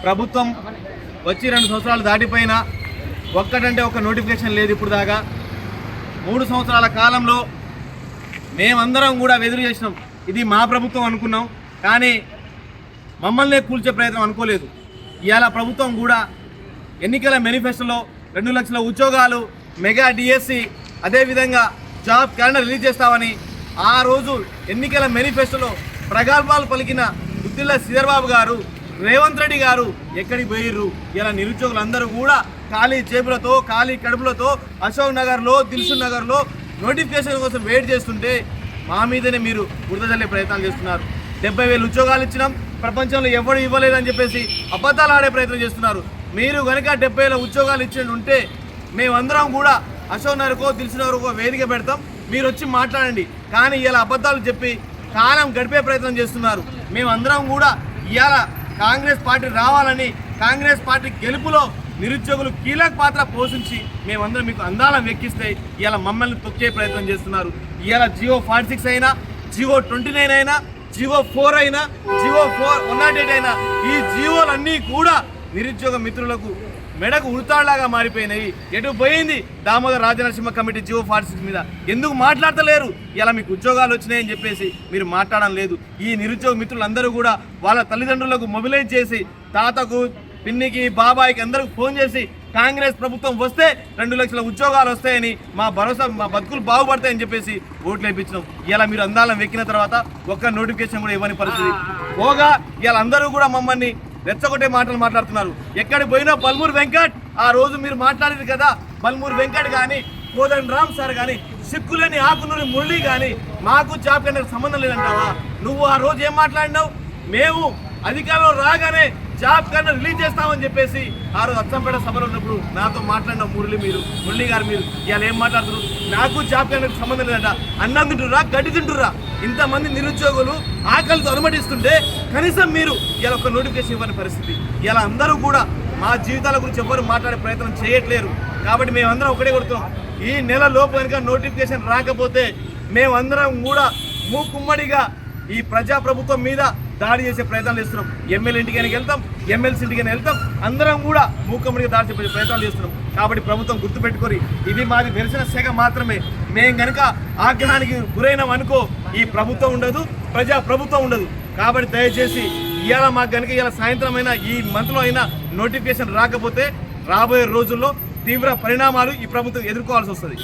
ప్రభుత్వం వచ్చి 2 సంవత్సరాలు దాటిపోయినా ఒక్కటంటే ఒక్క నోటిఫికేషన్ లేదు. ఇప్పుడు దాకా 3 సంవత్సరాల కాలంలో మేమందరం కూడా ఎదురు చేసినాం. ఇది మా ప్రభుత్వం అనుకున్నాం, కానీ మమ్మల్నే కూల్చే ప్రయత్నం అనుకోలేదు. ఇవాళ ప్రభుత్వం కూడా ఎన్నికల మేనిఫెస్టోలో 2 లక్షల ఉద్యోగాలు, మెగా డిఎస్సి, అదేవిధంగా జాబ్ క్యాలెండర్ రిలీజ్ చేస్తామని ఆ రోజు ఎన్నికల మేనిఫెస్టోలో ప్రగల్భాలు పలికిన గుత్తిళ్ల శ్రీధర్బాబు గారు, రేవంత్ రెడ్డి గారు ఎక్కడికి పోయిర్రు? ఇలా నిరుద్యోగులందరూ కూడా ఖాళీ చేతులతో, ఖాళీ కడుపులతో అశోక్ నగర్లో, దిల్సుఖ్ నగర్లో నోటిఫికేషన్ కోసం వెయిట్ చేస్తుంటే మా మీదనే మీరు బురద చల్లే ప్రయత్నాలు చేస్తున్నారు. 70,000 ఉద్యోగాలు ఇచ్చినాం, ప్రపంచంలో ఎవరు ఇవ్వలేదని చెప్పేసి అబద్ధాలు ఆడే ప్రయత్నం చేస్తున్నారు. మీరు కనుక 70,000 ఉద్యోగాలు ఇచ్చి ఉంటే మేమందరం కూడా అశోక్ నగర్కో, దిల్సుఖ్ నగర్కో వేదిక పెడతాం, మీరు వచ్చి మాట్లాడండి. కానీ ఇలా అబద్ధాలు చెప్పి కాలం గడిపే ప్రయత్నం చేస్తున్నారు. మేమందరం కూడా ఇవాళ కాంగ్రెస్ పార్టీ రావాలని, కాంగ్రెస్ పార్టీ గెలుపులో నిరుద్యోగులు కీలక పాత్ర పోషించి మేమందరం మీకు అందాలను వెక్కిస్తే ఇవాళ మమ్మల్ని తొక్కే ప్రయత్నం చేస్తున్నారు. ఇవాళ జియో 46 అయినా, జియో 29 అయినా, జియో 4 అయినా, జియో 108 అయినా, ఈ జియోలన్నీ కూడా నిరుద్యోగ మిత్రులకు మెడకు ఉడతాళ్లాగా మారిపోయినాయి. ఎటు పోయింది దామోదర్ రాజనరసింహ కమిటీ జియో 46 మీద? ఎందుకు మాట్లాడతలేరు? ఇలా మీకు ఉద్యోగాలు వచ్చినాయని చెప్పేసి మీరు మాట్లాడడం లేదు. ఈ నిరుద్యోగ మిత్రులందరూ కూడా వాళ్ళ తల్లిదండ్రులకు మొబిలైజ్ చేసి, తాతకు, పిన్నికి, బాబాయికి అందరికి ఫోన్ చేసి కాంగ్రెస్ ప్రభుత్వం వస్తే 2 లక్షల ఉద్యోగాలు వస్తాయని, మా భరోసా, మా బతుకులు బాగుపడతాయని చెప్పేసి ఓట్లు వేయించినాం. ఇలా మీరు అందాలను వెక్కిన తర్వాత ఒక్క నోటిఫికేషన్ కూడా ఇవ్వని పరిస్థితి పోగా ఇలా అందరూ కూడా మమ్మల్ని రెచ్చగొట్టే మాటలు మాట్లాడుతున్నారు. ఎక్కడికి పోయినా బల్మూరు వెంకట్, ఆ రోజు మీరు మాట్లాడేది కదా, బల్మూరు వెంకట్ కానీ, కోదండ రామ్ సార్ కానీ, సిక్కులేని ఆకునూరి మురళి కానీ మాకు జాబ్ క్యాలెండర్ సంబంధం లేదంటావా? నువ్వు ఆ రోజు ఏం మాట్లాడినావు? మేము అధికారంలో రాగానే జాబ్ క్యాలెండర్ రిలీజ్ చేస్తామని చెప్పేసి ఆ రోజు అచ్చంపేట సభలో ఉన్నప్పుడు నాతో మాట్లాడిన మురళి గారు మీరు ఇవాళ ఏం మాట్లాడుతున్నారు? నాకు జాబ్ క్యాలెండర్ సంబంధం లేదంట. అన్నం తింటుర్రా, గడ్డి తింటుర్రా? ఇంతమంది నిరుద్యోగులు ఆకలితో అనుమతిస్తుంటే కనీసం మీరు ఇలా ఒక నోటిఫికేషన్ ఇవ్వని పరిస్థితి. ఇలా అందరూ కూడా మా జీవితాల గురించి ఎవరు మాట్లాడే ప్రయత్నం చేయట్లేరు. కాబట్టి మేమందరం ఒకటే కొడుతున్నాం, ఈ నెల లోపు కనుక నోటిఫికేషన్ రాకపోతే మేమందరం కూడా మూకుమ్మడిగా ఈ ప్రజాప్రభుత్వం మీద దాడి చేసే ప్రయత్నాలు చేస్తున్నాం. ఎమ్మెల్యే ఇంటికైనా వెళ్తాం, ఎమ్మెల్సీ ఇంటికైనా వెళ్తాం, అందరం కూడా మూకుమ్మడిగా దాడి చేసే ప్రయత్నాలు చేస్తున్నాం. కాబట్టి ప్రభుత్వం గుర్తుపెట్టుకొని ఇది మాది నిరసన శాఖ మాత్రమే. మేము కనుక ఆగ్రహానికి గురైనాం అనుకో, ఈ ప్రభుత్వం ఉండదు, ప్రజాప్రభుత్వం ఉండదు. కాబట్టి దయచేసి ఇవాళ మాకు కనుక ఇలా సాయంత్రం అయినా, ఈ మంత్లో అయినా నోటిఫికేషన్ రాకపోతే రాబోయే రోజుల్లో తీవ్ర పరిణామాలు ఈ ప్రభుత్వం ఎదుర్కోవాల్సి వస్తుంది.